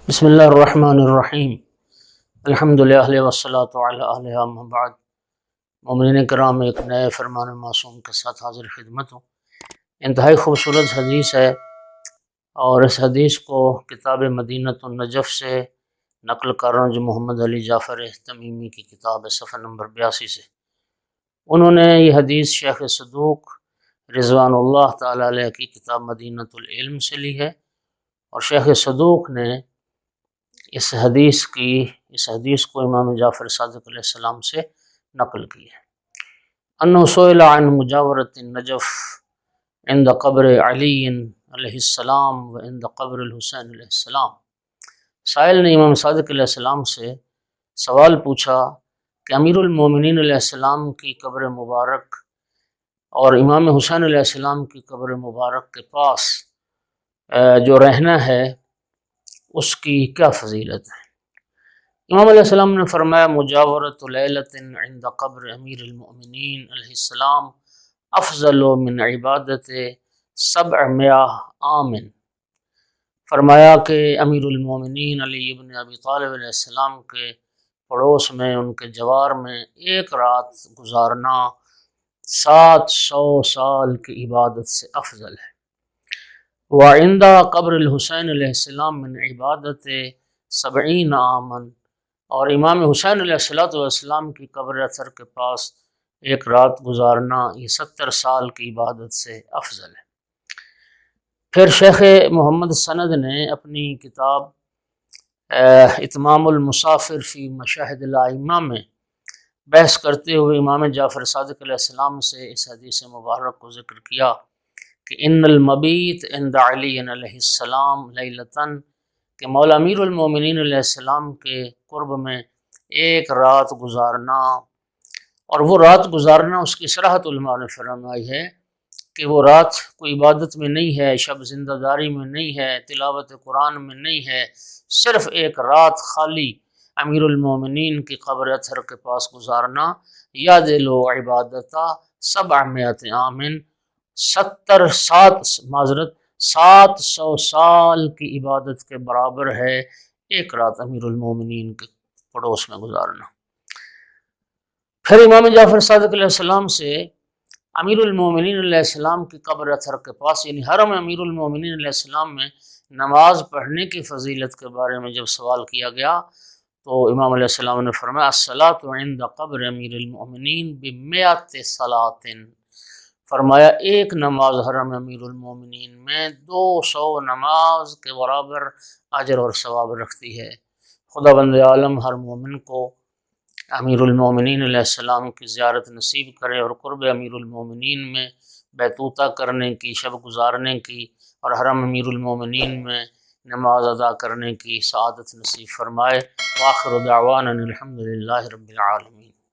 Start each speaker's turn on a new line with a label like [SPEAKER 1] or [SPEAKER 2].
[SPEAKER 1] بسم اللہ الرحمن الرحیم الحمدللہ والصلاۃ علی اہلہ اما بعد۔ مومنین کرام، ایک نئے فرمان معصوم کے ساتھ حاضر خدمت ہوں۔ انتہائی خوبصورت حدیث ہے اور اس حدیث کو کتاب مدینۃ النجف سے نقل کر رہا ہوں، جو محمد علی جعفر تمیمی کی کتاب ہے، صفحہ نمبر 82 سے۔ انہوں نے یہ حدیث شیخ صدوق رضوان اللہ تعالی علیہ کی کتاب مدینۃ العلم سے لی ہے، اور شیخ صدوق نے اس حدیث کو امام جعفر صادق علیہ السلام سے نقل کی ہے۔ انہ سئل عن مجاورۃ النجف عند قبر علی علیہ السلام و عند قبر الحسین علیہ السلام۔ سائل نے امام صادق علیہ السلام سے سوال پوچھا کہ امیر المومنین علیہ السلام کی قبر مبارک اور امام حسین علیہ السلام کی قبر مبارک کے پاس جو رہنا ہے اس کی کیا فضیلت ہے؟ امام علیہ السلام نے فرمایا، مجاورۃ لیلۃ عند قبر امیر المؤمنین علیہ السلام افضل من عبادت 700 عام۔ فرمایا کہ امیر المومنین علی ابن ابی طالب علیہ السلام کے پڑوس میں، ان کے جوار میں ایک رات گزارنا 700 سال کی عبادت سے افضل ہے۔ وعند قبر الحسین علیہ السلام من عبادت 70 عاما، اور امام حسین علیہ السلام کی قبر اثر کے پاس ایک رات گزارنا یہ 70 سال کی عبادت سے افضل ہے۔ پھر شیخ محمد سند نے اپنی کتاب اتمام المسافر فی مشاہد الائمہ میں بحث کرتے ہوئے امام جعفر صادق علیہ السلام سے اس حدیث مبارک کو ذکر کیا کہ ان المبیت عند علی علیہ السلام لیلتن، کہ مولا امیر المومنین علیہ السلام کے قرب میں ایک رات گزارنا، اور وہ رات گزارنا اس کی صراحت علماء نے فرمائی ہے کہ وہ رات کوئی عبادت میں نہیں ہے، شب زندہ داری میں نہیں ہے، تلاوت قرآن میں نہیں ہے، صرف ایک رات خالی امیر المومنین کی قبر اطہر کے پاس گزارنا، یاد لو عبادتہ 700 عام، 700 سال کی عبادت کے برابر ہے ایک رات امیر المومنین کے پڑوس میں گزارنا۔ پھر امام جعفر صادق علیہ السلام سے امیر المومنین علیہ السلام کی قبر اطہر کے پاس، یعنی حرم امیر المومنین علیہ السلام میں نماز پڑھنے کی فضیلت کے بارے میں جب سوال کیا گیا تو امام علیہ السلام نے فرمایا، الصلاۃ عند قبر امیر المومنین ب100 صلاۃ۔ فرمایا ایک نماز حرم امیر المومنین میں 200 نماز کے برابر اجر اور ثواب رکھتی ہے۔ خدا بند عالم ہر مومن کو امیر المومنین علیہ السلام کی زیارت نصیب کرے، اور قرب امیر المومنین میں بیتوتہ کرنے کی، شب گزارنے کی، اور حرم امیر المومنین میں نماز ادا کرنے کی سعادت نصیب فرمائے۔ وآخر دعوانا الحمدللہ رب العالمین۔